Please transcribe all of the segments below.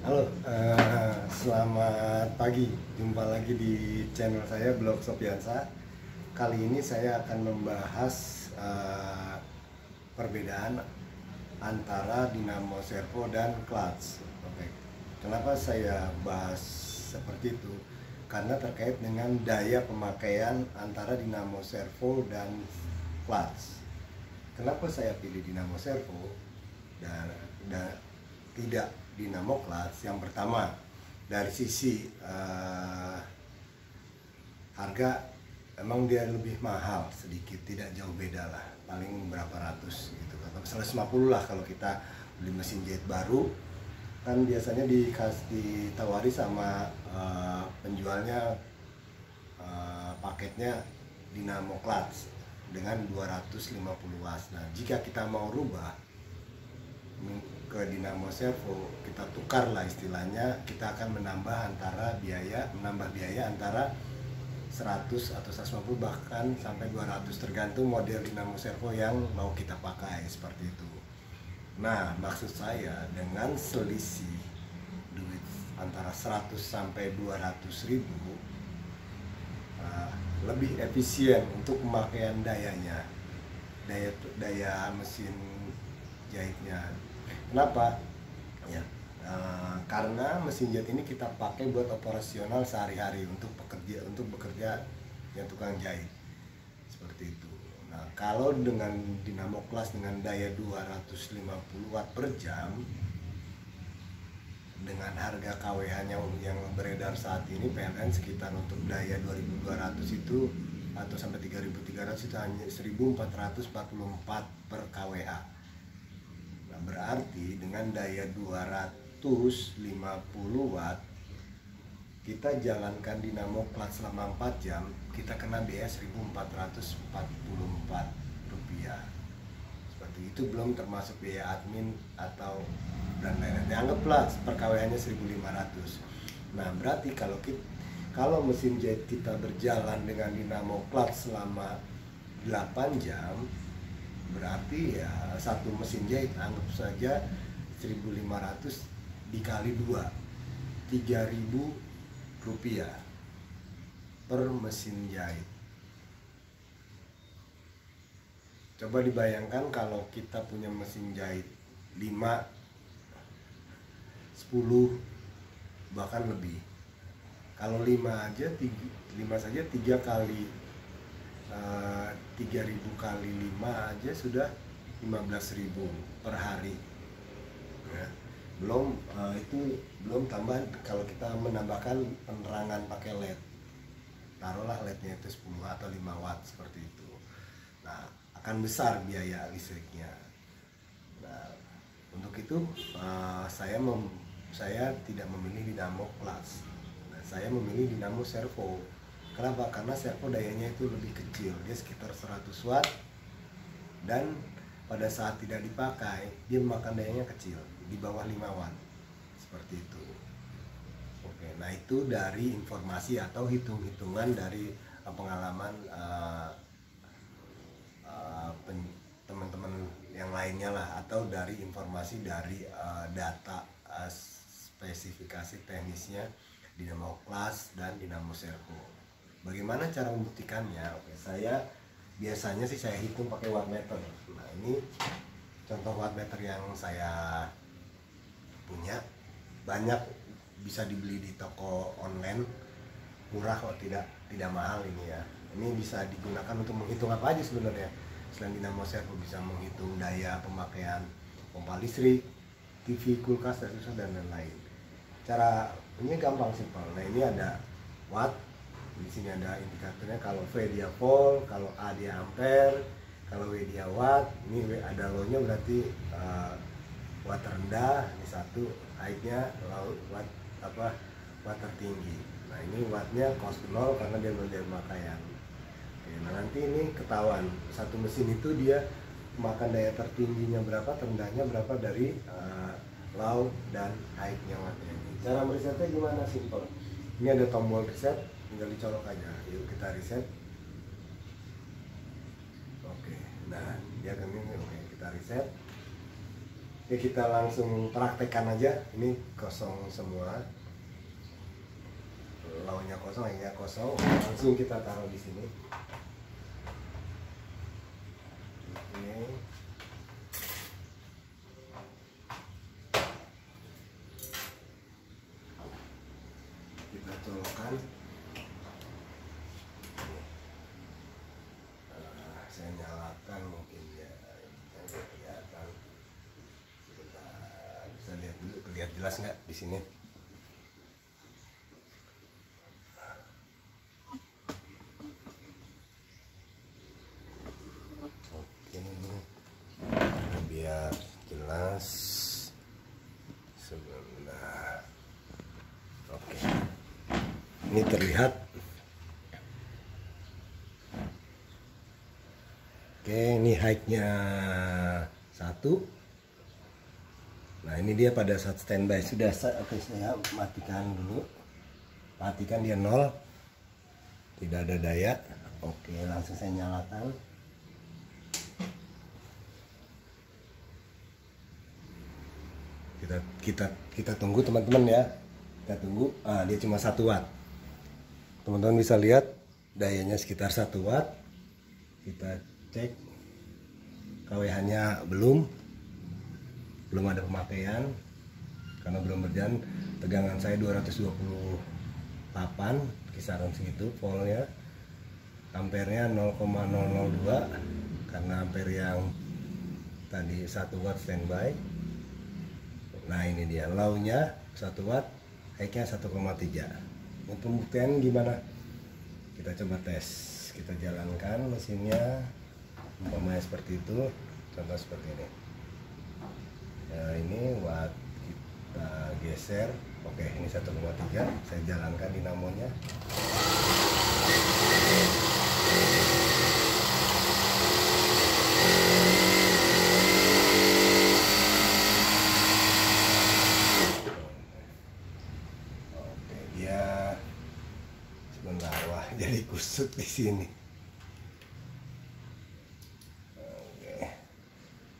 Halo, selamat pagi. Jumpa lagi di channel saya Blog Sopiansa. Kali ini saya akan membahas perbedaan antara dinamo servo dan clutch. Oke. Kenapa saya bahas seperti itu? Karena terkait dengan daya pemakaian antara dinamo servo dan clutch. Kenapa saya pilih dinamo servo dan tidak dinamo clutch? Yang pertama, dari sisi harga emang dia lebih mahal sedikit, tidak jauh beda lah, paling berapa ratus gitu, atau 150 lah kalau kita beli mesin jahit baru. Kan biasanya ditawari sama penjualnya paketnya dinamo clutch dengan 250 watt. Nah, jika kita mau rubah ke dinamo servo, kita tukar lah istilahnya, kita akan menambah biaya antara 100 atau 150 bahkan sampai 200 tergantung model dinamo servo yang mau kita pakai, seperti itu. Nah, maksud saya dengan selisih duit antara 100 sampai 200 ribu, lebih efisien untuk pemakaian daya mesin jahitnya. Kenapa? Ya, karena mesin jahit ini kita pakai buat operasional sehari-hari untuk bekerja yang tukang jahit, seperti itu. Nah, kalau dengan dinamo clutch dengan daya 250 watt per jam dengan harga KWH-nya yang beredar saat ini PLN sekitar untuk daya 2200 itu atau sampai 3300 itu hanya 1444 per KWH. Nah, berarti dengan daya 250 watt kita jalankan dinamo clutch selama 4 jam, kita kena biaya 1444 rupiah. Seperti itu, belum termasuk biaya admin atau dan lain-lain. Anggaplah per KWH-nya 1500. Nah, berarti kalau mesin jahit kita berjalan dengan dinamo clutch selama 8 jam, berarti ya satu mesin jahit anggap saja 1500 dikali 2, 3000 rupiah per mesin jahit. Coba dibayangkan kalau kita punya mesin jahit 5, 10 bahkan lebih. Kalau 5 saja 3 kali 3000 kali 5 aja sudah 15.000 per hari ya. Belum tambahan kalau kita menambahkan penerangan pakai LED, taruhlah LED-nya itu 10 atau 5 watt seperti itu. Nah, akan besar biaya listriknya. Nah, untuk itu saya tidak memilih dinamo clutch. Nah, saya memilih dinamo servo. Kenapa? Karena servo dayanya itu lebih kecil, dia sekitar 100 watt, dan pada saat tidak dipakai dia memakan dayanya kecil, di bawah 5 watt, seperti itu. Oke, nah itu dari informasi atau hitung-hitungan dari pengalaman teman-teman yang lainnya lah, atau dari informasi dari data spesifikasi teknisnya dinamo clutch dan dinamo servo. Bagaimana cara membuktikannya? Oke, biasanya sih saya hitung pakai wattmeter. Nah, ini contoh wattmeter yang saya punya, banyak bisa dibeli di toko online, murah kok, tidak mahal ini ya. Ini bisa digunakan untuk menghitung apa aja sebenarnya. Selain dinamo servo, bisa menghitung daya pemakaian pompa listrik, TV, kulkas, dan lain-lain. Cara ini gampang, simpel. Nah, ini ada watt. Di sini ada indikatornya, kalau V dia volt, kalau A dia ampere, kalau W dia watt. Ini ada low-nya, berarti watt rendah, ini 1, high-nya watt tertinggi. Nah, ini wattnya cos 0 karena dia berdaya pemakaian. Oke, nah nanti ini ketahuan satu mesin itu dia makan daya tertingginya berapa, terendahnya berapa dari low dan high-nya wattnya. Cara meresetnya gimana? Simple. Ini ada tombol reset, tinggal dicolok aja. Yuk kita reset. Oke, nah dia akan ini. Oke, kita reset. Oke, kita langsung praktekkan aja. Ini kosong semua, launya kosong, ya kosong. Langsung kita taruh di sini. Oke. Kita colokkan. Saya nyalakan mungkin ya, kelihatan. Bisa lihat dulu, lihat jelas nggak di sini? Oke, biar jelas. Sebentar. Oke, ini terlihat. Oke, ini height-nya 1. Nah, ini dia pada saat standby. Oke, saya matikan dulu. Matikan dia 0. Tidak ada daya. Oke, langsung saya nyalakan. Kita tunggu teman-teman ya. Kita tunggu. Dia cuma 1 watt. Teman-teman bisa lihat dayanya sekitar 1 watt. Kita cek KWH-nya belum ada pemakaian karena belum berjalan. Tegangan saya 228, kisaran segitu voltnya. Ampernya 0,002 karena ampere yang tadi 1 watt standby. Nah, ini dia low-nya 1 watt, high-nya 1,3. Untuk pembuktian gimana? Kita coba tes. Kita jalankan mesinnya, umpamanya seperti itu, contoh seperti ini. Nah, ini watt kita geser. Oke, ini 1,3. Saya jalankan dinamonya. Oke, dia sebentar, wah jadi kusut di sini.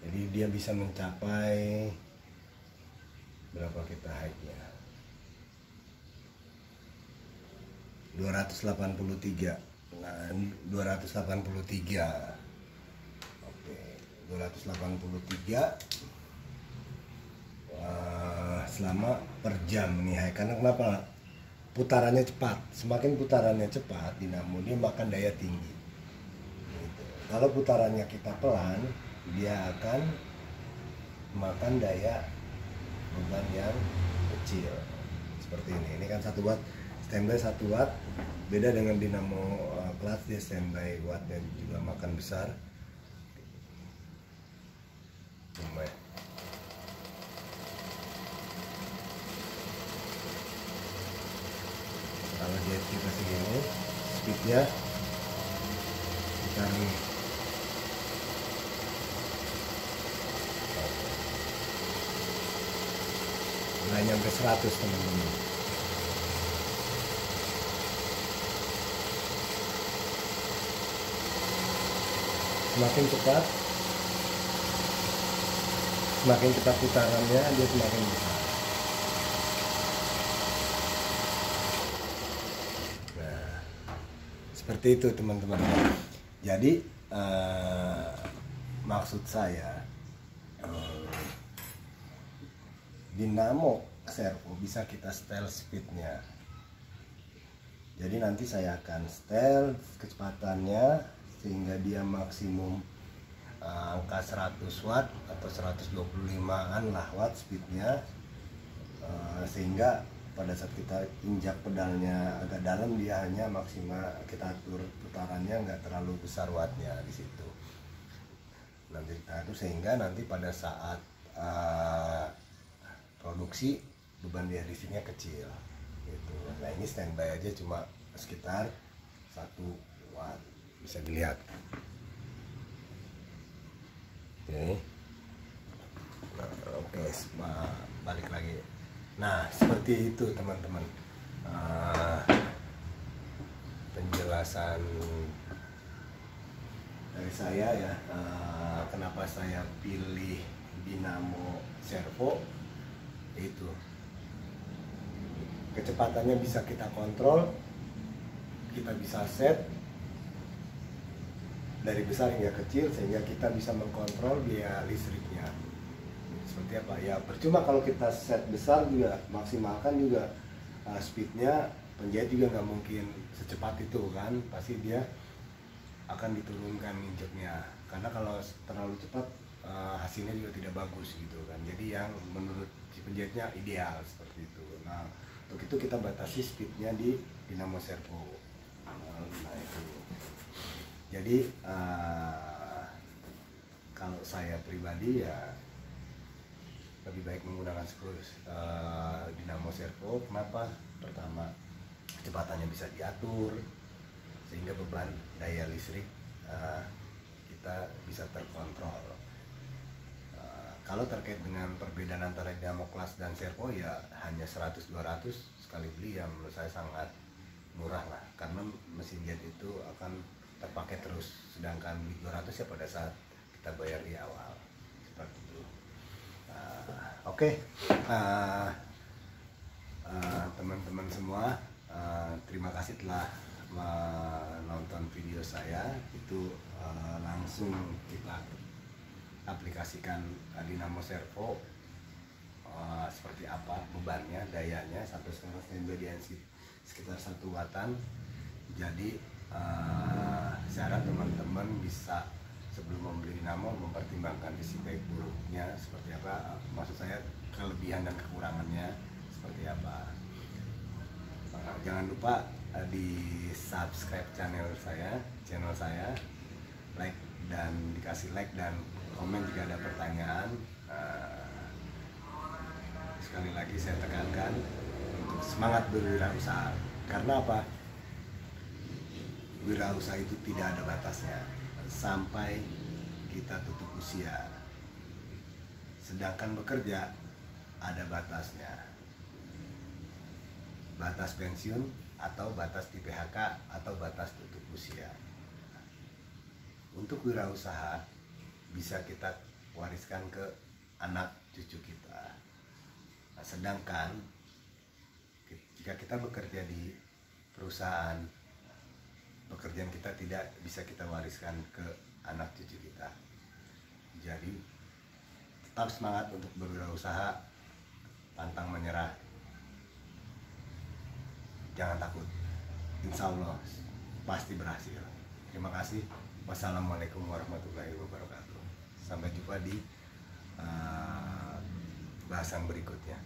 Jadi dia bisa mencapai berapa kita height-nya? 283. Nah, 283. Oke, 283 selama per jam nih, karena kenapa? Putarannya cepat. Semakin putarannya cepat, dinamo dia makan daya tinggi. Gitu. Kalau putarannya kita pelan, dia akan makan daya beban yang kecil seperti ini. Ini kan 1 watt standby, 1 watt. Beda dengan dinamo clutch, dia standby wattnya juga makan besar. Kalau jahit kita segini, speednya kita nggak nyampe 100 teman-teman. Semakin cepat putarannya, dia semakin besar. Nah, seperti itu teman-teman. Jadi maksud saya, dinamo servo bisa kita setel speednya. Jadi nanti saya akan setel kecepatannya sehingga dia maksimum angka 100 watt atau 125-an lah watt speednya, sehingga pada saat kita injak pedalnya agak dalam, dia hanya maksimal kita atur putarannya nggak terlalu besar wattnya di situ. Nanti itu sehingga nanti pada saat produksi beban dia di sini kecil gitu. Nah, ini standby aja cuma sekitar 1 watt, bisa dilihat. Oke. Nah, oke, balik lagi. Nah, seperti itu teman-teman, penjelasan dari saya ya, kenapa saya pilih dinamo servo, itu kecepatannya bisa kita kontrol, kita bisa set dari besar hingga kecil sehingga kita bisa mengkontrol biaya listriknya seperti apa. Ya percuma kalau kita set besar juga, maksimalkan juga speednya, penjahit juga nggak mungkin secepat itu kan, pasti dia akan diturunkan injeknya, karena kalau terlalu cepat hasilnya juga tidak bagus gitu kan. Jadi yang menurut si penjahitnya ideal seperti itu. Nah untuk itu kita batasi speednya di dinamo servo. Nah itu. Jadi kalau saya pribadi ya lebih baik menggunakan skru dinamo servo. Kenapa? Pertama, kecepatannya bisa diatur sehingga beban daya listrik kita bisa terkontrol. Kalau terkait dengan perbedaan antara dinamo kelas dan servo ya hanya 100-200 sekali beli, yang menurut saya sangat murah lah, karena mesin jet itu akan terpakai terus, sedangkan 200 ya pada saat kita bayar di awal seperti itu. Oke. Teman-teman semua, terima kasih telah menonton video saya. Itu langsung kita aplikasikan dinamo servo seperti apa bebannya, dayanya. Sampai sekarang standby di sekitar 1 watan. Jadi saya harap teman-teman bisa sebelum membeli dinamo mempertimbangkan sisi baik buruknya seperti apa, maksud saya kelebihan dan kekurangannya seperti apa. Jangan lupa di subscribe channel saya, like dan dikasih like dan komen jika ada pertanyaan. Sekali lagi saya tekankan untuk semangat berwirausaha, karena apa? Wirausaha itu tidak ada batasnya sampai kita tutup usia, sedangkan bekerja ada batasnya, batas pensiun atau batas di PHK atau batas tutup usia. Untuk wirausaha bisa kita wariskan ke anak cucu kita. Nah, sedangkan jika kita bekerja di perusahaan, pekerjaan kita tidak bisa kita wariskan ke anak cucu kita. Jadi tetap semangat untuk berwirausaha, pantang menyerah, jangan takut, insya Allah pasti berhasil. Terima kasih. Wassalamualaikum warahmatullahi wabarakatuh. Sampai jumpa di bahasan berikutnya.